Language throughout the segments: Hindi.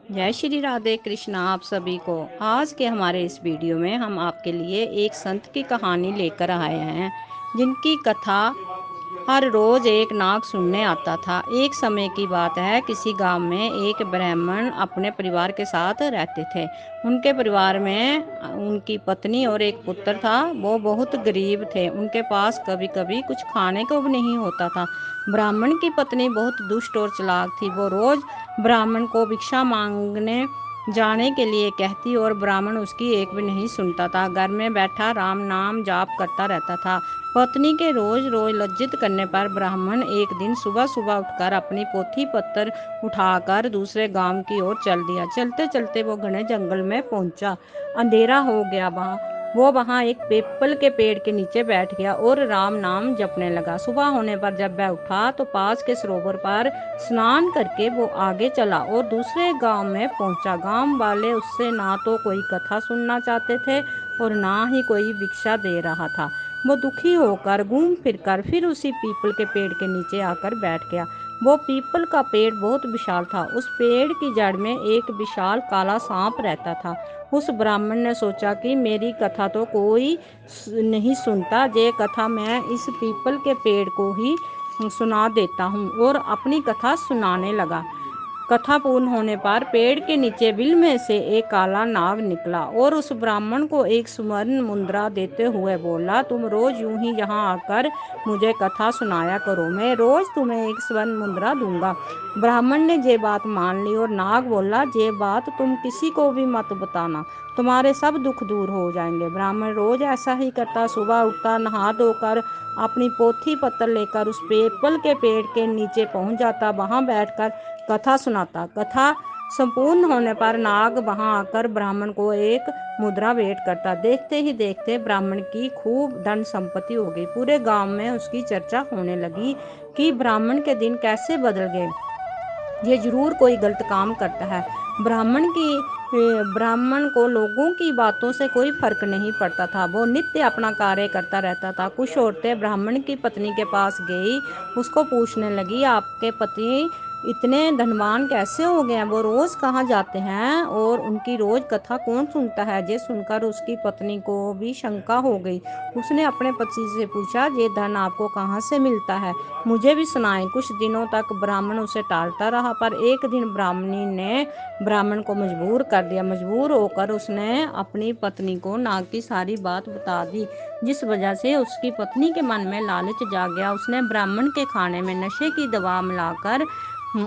जय श्री राधे कृष्णा आप सभी को। आज के हमारे इस वीडियो में हम आपके लिए एक संत की कहानी लेकर आए हैं, जिनकी कथा हर रोज एक नाग सुनने आता था। एक समय की बात है, किसी गांव में एक ब्राह्मण अपने परिवार के साथ रहते थे। उनके परिवार में उनकी पत्नी और एक पुत्र था। वो बहुत गरीब थे, उनके पास कभी कभी कुछ खाने को भी नहीं होता था। ब्राह्मण की पत्नी बहुत दुष्ट और चालाक थी। वो रोज ब्राह्मण को भिक्षा मांगने जाने के लिए कहती और ब्राह्मण उसकी एक भी नहीं सुनता था। घर में बैठा राम नाम जाप करता रहता था। पत्नी के रोज रोज लज्जित करने पर ब्राह्मण एक दिन सुबह सुबह उठकर अपनी पोथी पत्तर उठाकर दूसरे गांव की ओर चल दिया। चलते चलते वो घने जंगल में पहुंचा। अंधेरा हो गया। वहाँ एक पीपल के पेड़ के नीचे बैठ गया और राम नाम जपने लगा। सुबह होने पर जब वह उठा तो पास के सरोवर पर स्नान करके वो आगे चला और दूसरे गांव में पहुंचा। गांव वाले उससे ना तो कोई कथा सुनना चाहते थे और ना ही कोई भिक्षा दे रहा था। वो दुखी होकर घूम फिरकर फिर उसी पीपल के पेड़ के नीचे आकर बैठ गया। वो पीपल का पेड़ बहुत विशाल था। उस पेड़ की जड़ में एक विशाल काला सांप रहता था। उस ब्राह्मण ने सोचा कि मेरी कथा तो कोई नहीं सुनता, ये कथा मैं इस पीपल के पेड़ को ही सुना देता हूँ, और अपनी कथा सुनाने लगा। कथा पूर्ण होने पर पेड़ के नीचे बिल में से एक काला नाग निकला और उस ब्राह्मण को एक स्वर्ण मुद्रा देते हुए बोला, तुम रोज यूं ही यहाँ आकर मुझे कथा सुनाया करो, मैं रोज तुम्हें एक स्वर्ण मुद्रा दूंगा। ब्राह्मण ने ये बात मान ली और नाग बोला, ये बात तुम किसी को भी मत बताना, तुम्हारे सब दुख दूर हो जाएंगे। ब्राह्मण रोज ऐसा ही करता। सुबह उठता, नहा धोकर अपनी पोथी पत्तर लेकर उस पीपल के पेड़ के नीचे पहुंच जाता। वहां बैठकर कथा सुनाता। कथा संपूर्ण होने पर नाग वहां आकर ब्राह्मण को एक मुद्रा भेंट करता। देखते ही देखते ब्राह्मण की खूब धन संपत्ति हो गई। पूरे गांव में उसकी चर्चा होने लगी कि ब्राह्मण के दिन कैसे बदल गए, ये जरूर कोई गलत काम करता है। ब्राह्मण को लोगों की बातों से कोई फर्क नहीं पड़ता था। वो नित्य अपना कार्य करता रहता था। कुछ औरतें ब्राह्मण की पत्नी के पास गई, उसको पूछने लगी, आपके पति इतने धनवान कैसे हो गए हैं? वो रोज कहाँ जाते हैं और उनकी रोज कथा कौन सुनता है? ये सुनकर उसकी पत्नी को भी शंका हो गई। उसने अपने पति से पूछा, ये धन आपको कहाँ से मिलता है? मुझे भी सुनाएं। कुछ दिनों तक ब्राह्मण उसे टालता रहा, पर एक दिन ब्राह्मणी ने ब्राह्मण को मजबूर कर दिया। मजबूर होकर उसने अपनी पत्नी को नाग की सारी बात बता दी, जिस वजह से उसकी पत्नी के मन में लालच जाग गया। उसने ब्राह्मण के खाने में नशे की दवा मिलाकर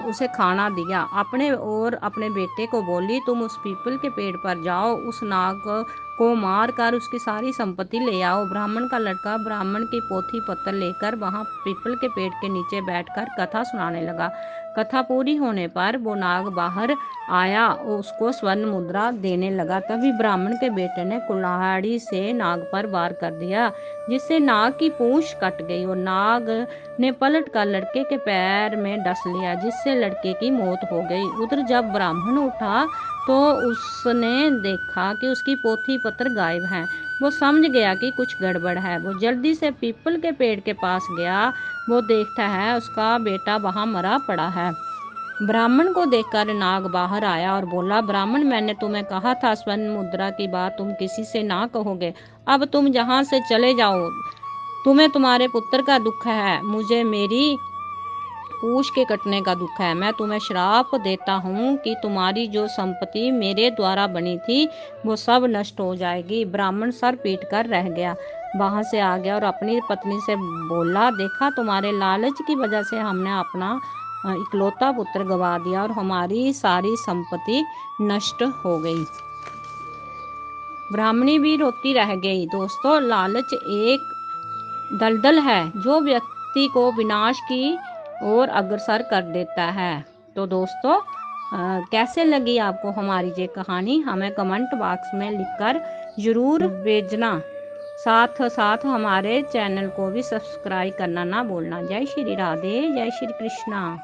उसे खाना दिया। अपने बेटे को बोली, तुम उस पीपल के पेड़ पर जाओ, उस नाग को मार कर उसकी सारी संपत्ति ले आओ। ब्राह्मण का लड़का ब्राह्मण की पोथी पत्तर लेकर वहां पीपल के पेड़ के नीचे बैठकर कथा सुनाने लगा। कथा पूरी होने पर वो नाग बाहर आया और उसको स्वर्ण मुद्रा देने लगा। तभी ब्राह्मण के बेटे ने कुल्हाड़ी से नाग पर वार कर दिया, जिससे नाग की पूंछ कट गई और नाग ने पलट कर लड़के के पैर में डस लिया, जिससे लड़के की मौत हो गई। उधर जब ब्राह्मण उठा तो उसने देखा कि उसकी पोथी पत्र गायब हैं। वो समझ गया कि कुछ गड़बड़ है। वो जल्दी से पीपल के पेड़ के पास गया। वो देखता है उसका बेटा वहां मरा पड़ा है। ब्राह्मण को देखकर नाग बाहर आया और बोला, ब्राह्मण, मैंने तुम्हें कहा था स्वर्ण मुद्रा की बात तुम किसी से ना कहोगे। अब तुम यहाँ से चले जाओ, तुम्हें तुम्हारे पुत्र का दुख है, मुझे मेरी पूंछ के कटने का दुख है। मैं तुम्हें श्राप देता हूँ कि तुम्हारी जो संपत्ति मेरे द्वारा बनी थी वो सब नष्ट हो जाएगी। ब्राह्मण सर पीट कर रह गया, वहां से आ गया और अपनी पत्नी से बोला, देखा, तुम्हारे लालच की वजह से हमने अपना इकलौता पुत्र गवा दिया और हमारी सारी संपत्ति नष्ट हो गई। ब्राह्मणी भी रोती रह गई। दोस्तों, लालच एक दलदल है जो व्यक्ति को विनाश की ओर अग्रसर कर देता है। तो दोस्तों, कैसे लगी आपको हमारी ये कहानी? हमें कमेंट बॉक्स में लिखकर जरूर भेजना। साथ साथ हमारे चैनल को भी सब्सक्राइब करना ना भूलना। जय श्री राधे, जय श्री कृष्णा।